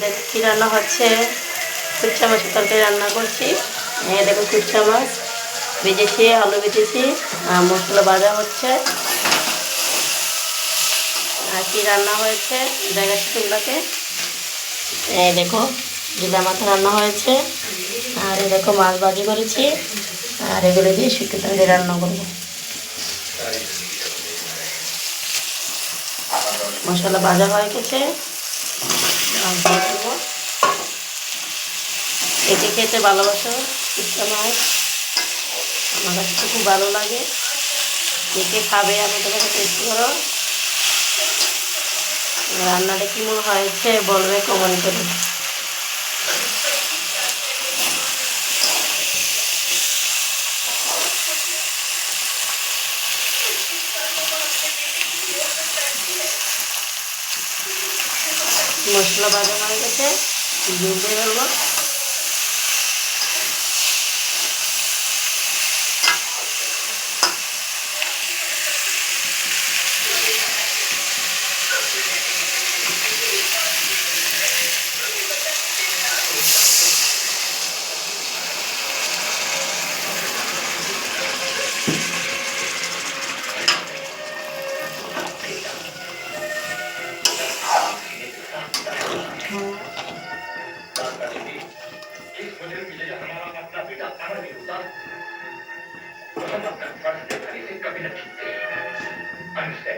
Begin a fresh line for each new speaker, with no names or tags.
দেখো কী রান্না হচ্ছে, কুচ্চা মাছের তরকারি রান্না করছি। দেখো কুচ্চা মাছ ভেজেছি, আলু ভেজেছি, মশলা ভাজা হচ্ছে। আর কি রান্না হয়েছে দেখাচ্ছি তোমরাকে। দেখো জিলা মাথা রান্না হয়েছে, আর দেখো মাছ ভাজি করেছি, আর এগুলো দিয়ে শুক্তো তরকারি রান্না করবো। মশলা ভাজা হয়ে গেছে, মাছ দিয়ে দেবো। একে খেতে ভালোবাসো কুচ্চা মাছ, আমার কাছে তো খুব ভালো লাগে। কে খাবে আমাদের কাছে টেস্ট করো। রান্নাটা কেমন হয়েছে বলবে কমেন্ট করে। মশলা ভাজা হয়ে গেছে, দিয়ে ফেলবো।